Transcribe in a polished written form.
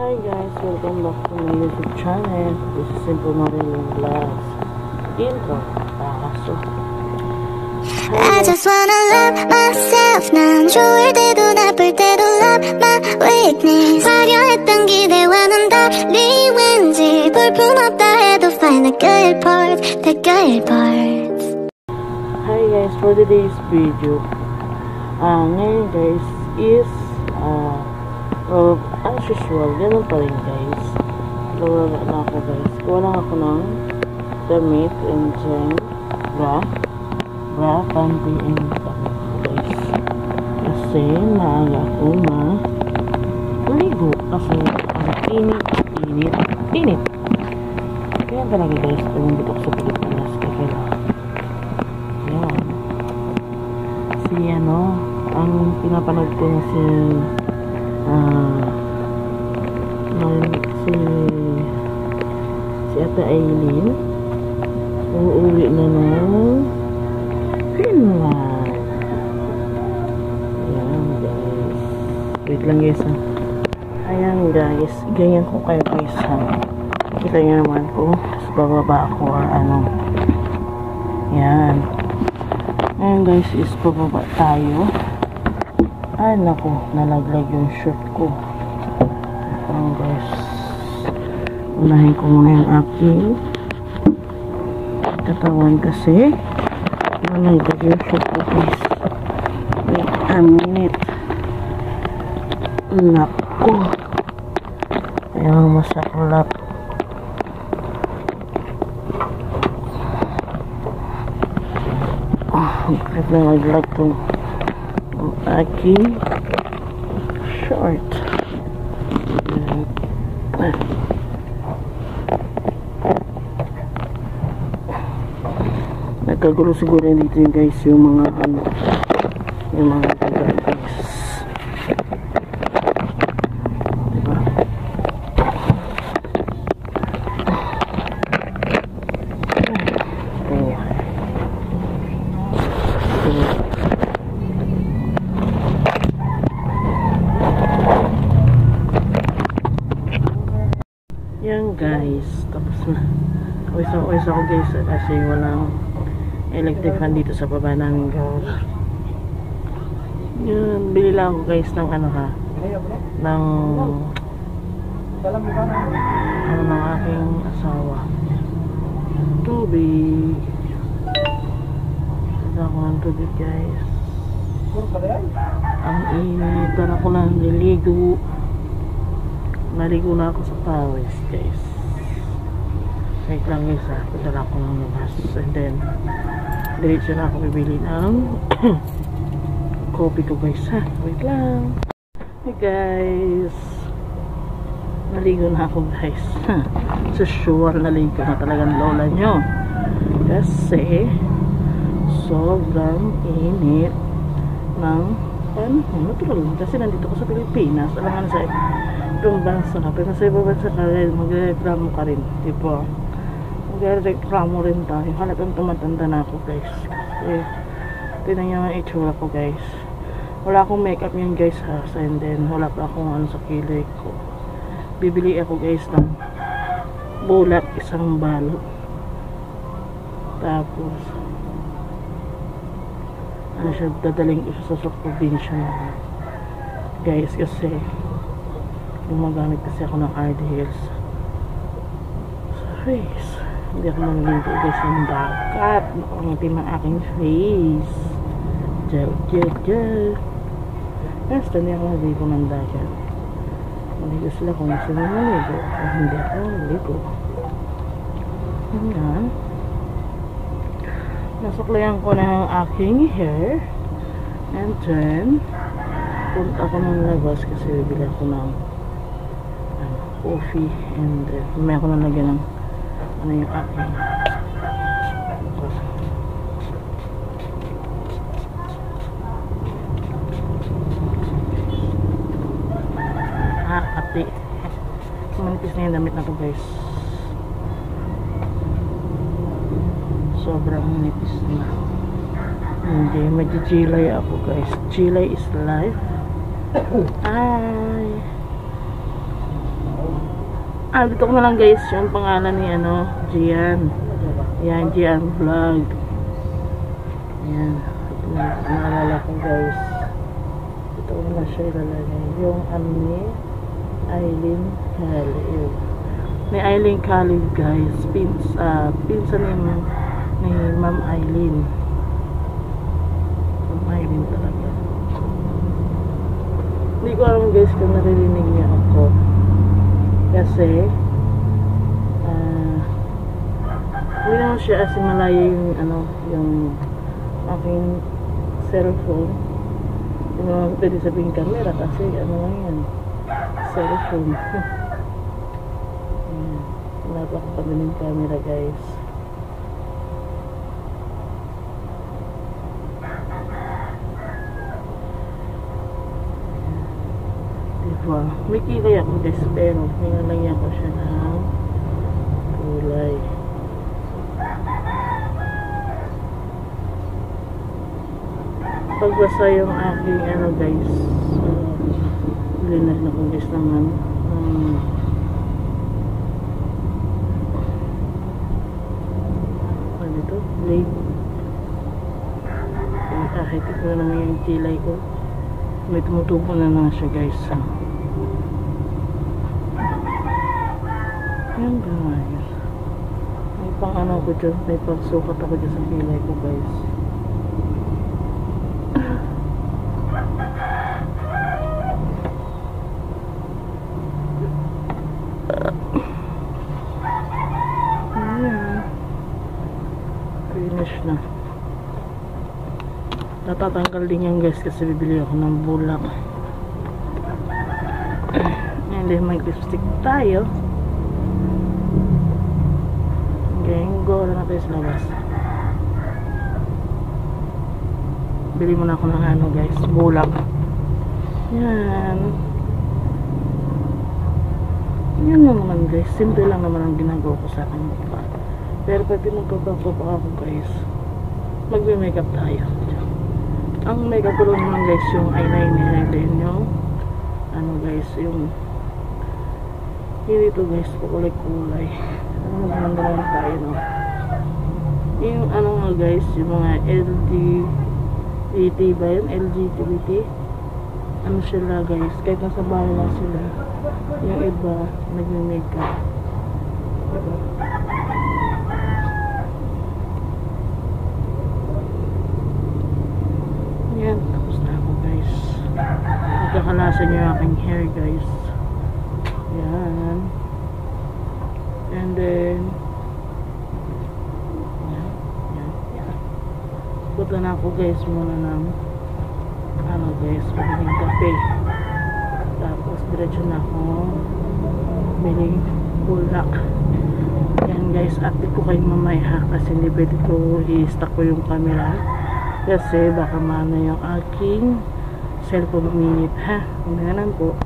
Hi guys, welcome back to my YouTube channel. This is Simple Marilyn Vlogs. Intro. I just wanna love myself. 난 좋을 때도 나쁠 때도 love my weakness. 화려했던 기대와는 달리 왠지 볼품없다 해도 find the good parts, the good parts. Hi guys, for today's video, ngayon guys is as usual, ganun pa rin guys. Gawa na ako guys. Gawa lang ako ng damit and then bra, panty and guys. Kasi maaga ako maligo. Kasi init. Kaya talaga guys, tumundot ako sa Pilipinas. Kaya yan. Ang pinapanood ko na si Ate Aileen uuwi na ng Finland. Ayan guys, wait lang guys ha. Ayan guys, ganyan ko kayo guys ha. Kita nyo naman kung sa bababa ako or ano. Ayan. Ayan guys, is bababa tayo. Ay naku, nalaglag yung shirt ko. Ayan guys, unahin ko muna yung aking katawan kasi nalaglag yung shirt ko guys. Wait a minute. Naku, ayan masaklap. Bakit nalaglag itong aking short. Nagkagulo siguro dito yung guys, yung mga lugar guys, diba? Yan guys, tapos na. Always ako guys kasi walang electric fan dito sa baba namin guys. Yan, bili lang ako guys ng ng aking asawa. Tubig. Bili ako ng tubig guys. Ang init. Tara ko lang niligo. Naligo na ako sa pawis guys. Wait lang guys ha, padala ko ng labas and then diretso na ako bibili ng coffee ko guys ha. Wait lang. Hey guys, naligo na ako guys. So sure naligo na talagang lola nyo kasi sobrang init ng natural kasi nandito ko sa Pilipinas. Alam nga sa ibang bansa na, pero sa ibang bansa ka rin, magreklamo ka rin, diba? Magreklamo rin tayo. Halatang tumatanda na ako guys. Kasi tinan nyo ang itsura ko guys. Wala akong makeup yun guys ha, and then wala pa akong sa kilay ko. Bibili ako guys ng bulat, isang balot, tapos siya, dadaling isa sa probinsya guys kasi gumagamit kasi ako ng RD Hills sa face. Hindi ako manaligo guys ng dagat. Nakangitim ang aking face. Gel. Basta hindi ako naligo ng dagat. Maligo sila kung sila naligo. Hindi ako naligo. Ayan. Nasuklayan ko na ang aking hair. And then punta ako ng labas kasi bibili ako ng coffee and may ako nalagyan ng yung aking ate manipis na yung damit na to guys, sobrang manipis na. Hindi, magji-gilay ako guys. Gilay is life. Ay Dito ko na lang guys yung pangalan ni Gian. Yan, Gian Vlog. Yan. Naalala ko guys. Ito ko na siya ilalagay. Yung ni Eileen Khalid. Ni Eileen Khalid guys. Pinsan ni Ma'am Eileen. Ma'am Eileen talaga. Hindi ko alam guys kung naririnig niya ako. Kasi hindi naman siya as malayo yung aking cellphone. Hindi naman pwede sabihin camera kasi lang yan, cellphone. Wala pa akong pagaling camera guys. Diba? May kilay ako guys pero hinalagyan ko siya ng kulay. Pagbasa yung aking guys, linas na ko guys naman dito blade. Kahit ito na naman yung kilay ko, may tumutubo na lang siya guys. Yan guys, may pang ko dyan, may pagsukat ako dyan sa kilay ko guys. Finish na. Tatatanggal din yan guys kasi bibili ako ng bulak. And then mag lipstick tayo. Okay, go na tayo sa labas. Bili muna ako ng guys, bulak. Yan. Yan lang naman guys, simple lang naman ang ginagawa ko sa akin mukha. Pero pag pinagpapapa ako guys, magme-makeup tayo. Ang makeup ko naman guys, yung eyeliner and then yung guys, yung dito guys, kulay-kulay. Naman tayo yung nga guys, yung mga LGBT ba yun? LGBT sila guys, kahit nasa bahay lang sila, yung iba nagme-makeup, diba? Yan, tapos na ako guys. Magkakalasan yung aking hair guys. Yan. And then yan. Punta na ako guys muna ng guys, biling kape. Tapos diretso na ako biling bulak. Yan guys, update ko kayo mamaya kasi hindi pwede ko i-stack ko yung camera kasi baka maano yung aking cellphone minute ha. Hanggang po.